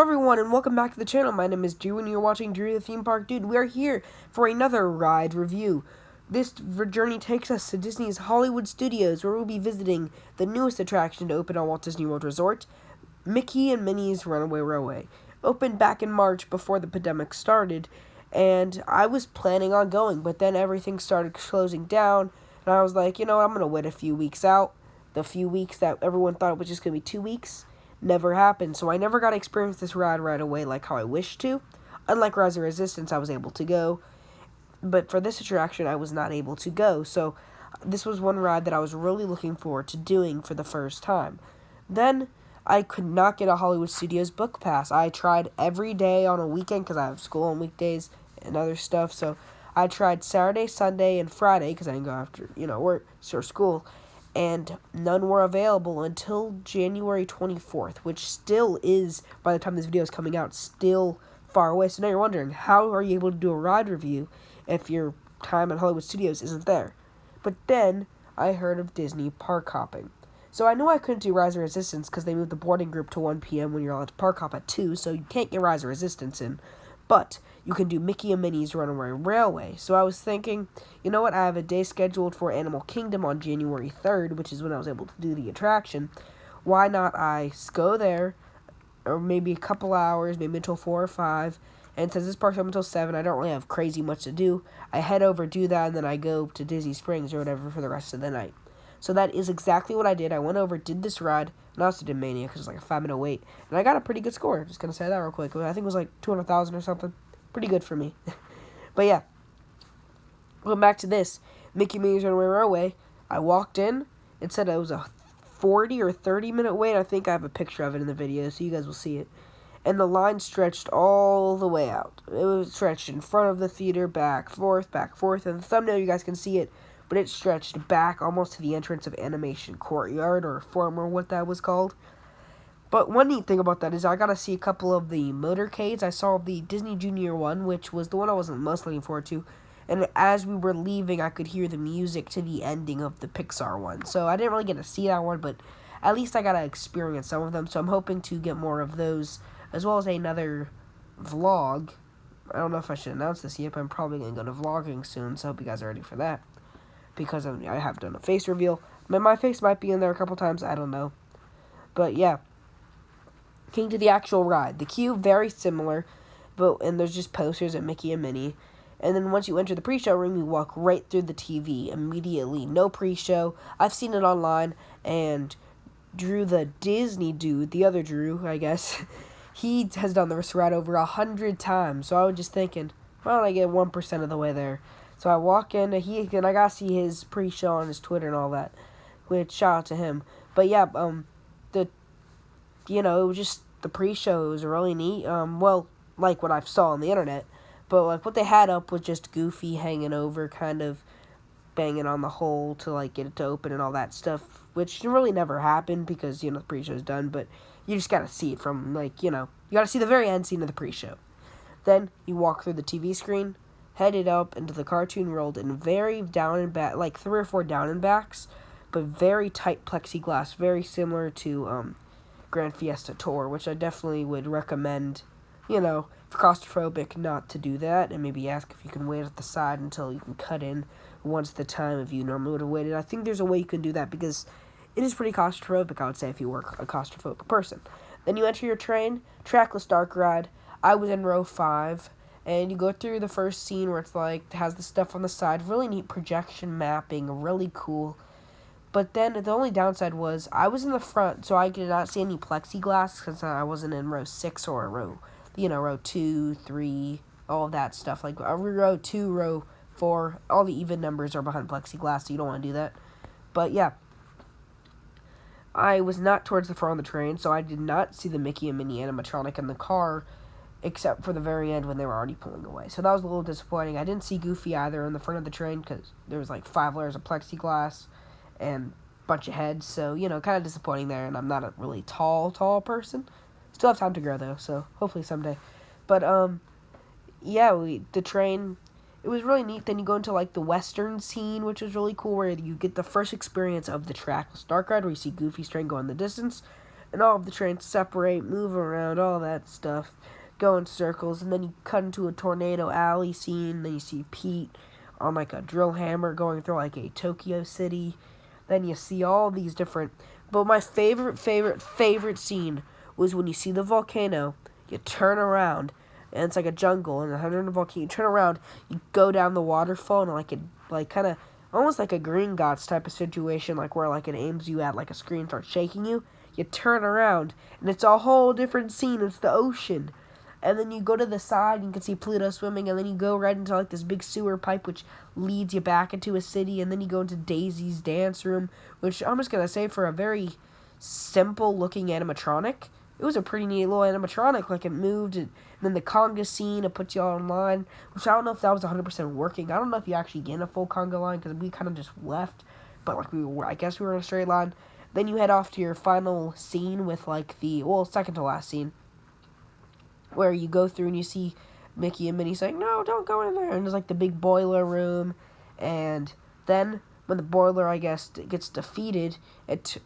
everyone, and welcome back to the channel. My name is Drew, and you're watching Drew the Theme Park Dude. We are here for another ride review. This journey takes us to Disney's Hollywood Studios, where we'll be visiting the newest attraction to open on Walt Disney World Resort, Mickey and Minnie's Runaway Railway. Opened back in March before the pandemic started, and I was planning on going, but then everything started closing down, and I was like, you know what, I'm going to wait a few weeks out. The few weeks that everyone thought it was just going to be 2 weeks never happened, so I never got to experience this ride right away like how I wished to. Unlike Rise of Resistance, I was able to go, but for this attraction, I was not able to go, so this was one ride that I was really looking forward to doing for the first time. Then, I could not get a Hollywood Studios book pass. I tried every day on a weekend, because I have school on weekdays and other stuff, so I tried Saturday, Sunday, and Friday, because I didn't go after, work or school, and none were available until January 24th, which still is, by the time this video is coming out, still far away. So now you're wondering, how are you able to do a ride review if your time at Hollywood Studios isn't there? But then, I heard of Disney park hopping. So I knew I couldn't do Rise of Resistance because they moved the boarding group to 1 p.m. when you're allowed to park hop at 2, so you can't get Rise of Resistance in. But you can do Mickey and Minnie's Runaway Railway. So I was thinking, you know what, I have a day scheduled for Animal Kingdom on January 3rd, which is when I was able to do the attraction. Why not I go there, or maybe a couple hours, maybe until 4 or 5, and since this park's open until 7, I don't really have crazy much to do. I head over, do that, and then I go to Disney Springs or whatever for the rest of the night. So that is exactly what I did. I went over, did this ride, and I also did Mania because it was like a 5-minute wait. And I got a pretty good score. Just going to say that real quick. I think it was like 200,000 or something. Pretty good for me. But yeah. Going back to this. Mickey Minnie's Runaway Railway. I walked in. It said it was a 40 or 30-minute wait. I think I have a picture of it in the video, so you guys will see it. And the line stretched all the way out. It was stretched in front of the theater, back, forth. And the thumbnail, you guys can see it. But it stretched back almost to the entrance of Animation Courtyard, or Forum, or what that was called. But one neat thing about that is I got to see a couple of the motorcades. I saw the Disney Junior one, which was the one I wasn't most looking forward to. And as we were leaving, I could hear the music to the ending of the Pixar one. So I didn't really get to see that one, but at least I got to experience some of them. So I'm hoping to get more of those, as well as another vlog. I don't know if I should announce this yet, but I'm probably going to go to vlogging soon, so I hope you guys are ready for that. Because I have done a face reveal. My face might be in there a couple times, I don't know. But yeah. Getting to the actual ride. The queue, very similar. And there's just posters at Mickey and Minnie. And then once you enter the pre-show room, you walk right through the TV immediately. No pre-show. I've seen it online. And Drew, the Disney dude, the other Drew, I guess, he has done this ride over 100 times. So I was just thinking, why don't I get 1% of the way there? So I walk in, and I got to see his pre-show on his Twitter and all that, which, shout out to him. But yeah, it was just, the pre-show was really neat, well, like what I saw on the internet, but, like, what they had up was just Goofy hanging over, kind of banging on the hole to, like, get it to open and all that stuff, which really never happened, because, the pre-show's done, but you just gotta see it from, like, you gotta see the very end scene of the pre-show. Then, you walk through the TV screen, headed up into the cartoon world in very down and back, like 3 or 4 down and backs, but very tight plexiglass, very similar to Grand Fiesta Tour, which I definitely would recommend, if you're claustrophobic, not to do that, and maybe ask if you can wait at the side until you can cut in once the time if you normally would have waited. I think there's a way you can do that, because it is pretty claustrophobic, I would say, if you were a claustrophobic person. Then you enter your train, trackless dark ride. I was in row 5. And you go through the first scene where it's like, has the stuff on the side, really neat projection mapping, really cool. But then the only downside was, I was in the front, so I did not see any plexiglass, because I wasn't in row 6 or row 2, 3, all of that stuff. Like, row 2, row 4, all the even numbers are behind plexiglass, so you don't want to do that. But yeah, I was not towards the front of the train, so I did not see the Mickey and Minnie animatronic in the car, except for the very end when they were already pulling away. So that was a little disappointing. I didn't see Goofy either in the front of the train because there was like 5 layers of plexiglass and a bunch of heads. So, kind of disappointing there, and I'm not a really tall person. Still have time to grow, though, so hopefully someday. But, yeah, the train, it was really neat. Then you go into, like, the western scene, which was really cool, where you get the first experience of the trackless dark ride, where you see Goofy's train go in the distance. and all of the trains separate, move around, all that stuff, go in circles, and then you cut into a tornado alley scene. Then you see Pete on like a drill hammer going through like a Tokyo city. Then you see all these different. But my favorite scene was when you see the volcano. You turn around, and it's like a jungle, and under the volcano. You turn around, you go down the waterfall, and like kind of almost like a Green Gots type of situation, like where like it aims you at like a screen starts shaking you. You turn around, and it's a whole different scene. It's the ocean. And then you go to the side, and you can see Pluto swimming, and then you go right into like this big sewer pipe, which leads you back into a city, and then you go into Daisy's dance room, which I'm just going to say for a very simple-looking animatronic, it was a pretty neat little animatronic. Like, it moved, and then the conga scene, it puts you all online, which I don't know if that was 100% working. I don't know if you actually get in a full conga line, because we kind of just left, but like I guess we were in a straight line. Then you head off to your final scene with like second to last scene, where you go through and you see Mickey and Minnie saying, "No, don't go in there." And there's like the big boiler room. And then when the boiler, I guess, gets defeated,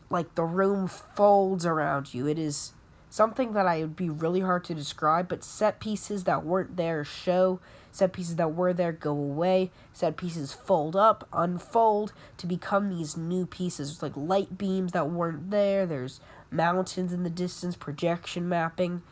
like the room folds around you. It is something that I would be really hard to describe, but set pieces that weren't there show. Set pieces that were there go away. Set pieces fold up, unfold to become these new pieces. There's like light beams that weren't there. There's mountains in the distance, projection mapping.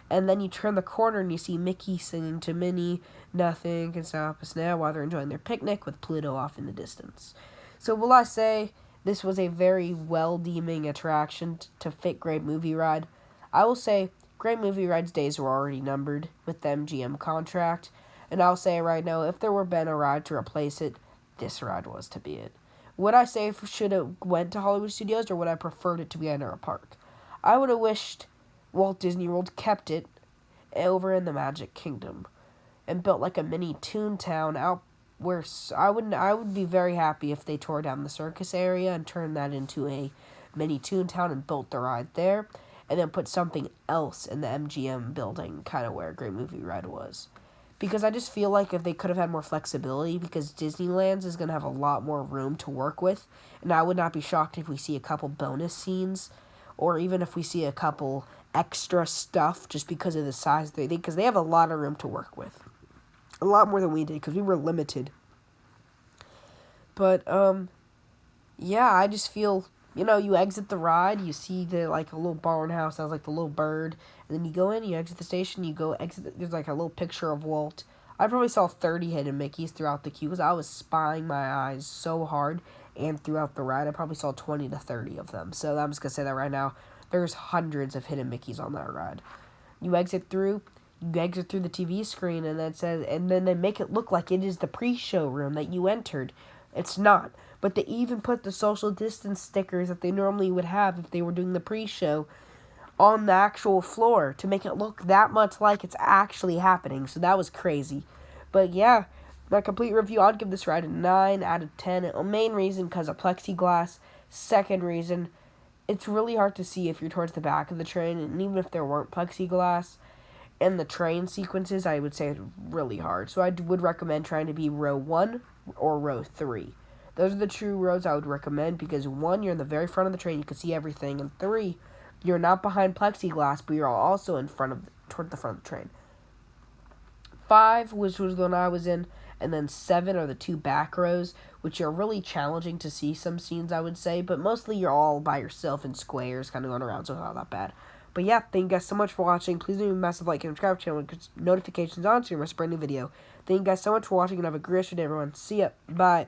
And then you turn the corner and you see Mickey singing to Minnie, "Nothing can stop us now," while they're enjoying their picnic with Pluto off in the distance. So will I say this was a very well-deeming attraction to fit Great Movie Ride? I will say Great Movie Ride's days were already numbered with the MGM contract. And I'll say right now, if there were been a ride to replace it, this ride was to be it. Would I say should it went to Hollywood Studios, or would I preferred it to be under a park? I would have wished Walt Disney World kept it over in the Magic Kingdom and built like a mini Toontown out where I would be very happy if they tore down the circus area and turned that into a mini Toontown and built the ride there, and then put something else in the MGM building, kind of where Great Movie Ride was. Because I just feel like if they could have had more flexibility, because Disneyland's is going to have a lot more room to work with, and I would not be shocked if we see a couple bonus scenes, or even if we see a couple extra stuff just because of the size they think, because they have a lot of room to work with. A lot more than we did, because we were limited. But, yeah, I just feel, you exit the ride, you see the, like, a little barn house that has, like, the little bird, and then you go in, you exit the station, there's, like, a little picture of Walt. I probably saw 30 hidden Mickeys throughout the queue, because I was spying my eyes so hard, and throughout the ride, I probably saw 20 to 30 of them. So I'm just going to say that right now. There's hundreds of hidden Mickeys on that ride. You exit through the TV screen, and then they make it look like it is the pre-show room that you entered. It's not. But they even put the social distance stickers that they normally would have if they were doing the pre-show on the actual floor to make it look that much like it's actually happening. So that was crazy. But yeah, my complete review, I'd give this ride a 9 out of 10. Main reason, because of plexiglass. Second reason, it's really hard to see if you're towards the back of the train, and even if there weren't plexiglass in the train sequences, I would say it's really hard. So I would recommend trying to be row 1 or row 3. Those are the true rows I would recommend, because 1, you're in the very front of the train, you can see everything, and 3, you're not behind plexiglass, but you're also toward the front of the train. 5, which was the one I was in, and then 7 are the 2 back rows, which are really challenging to see some scenes, I would say, but mostly you're all by yourself in squares, kind of going around, so it's not that bad. But yeah, thank you guys so much for watching. Please leave a massive like and subscribe to the channel and notifications on so you never miss a brand new video. Thank you guys so much for watching, and have a great day, everyone. See ya. Bye.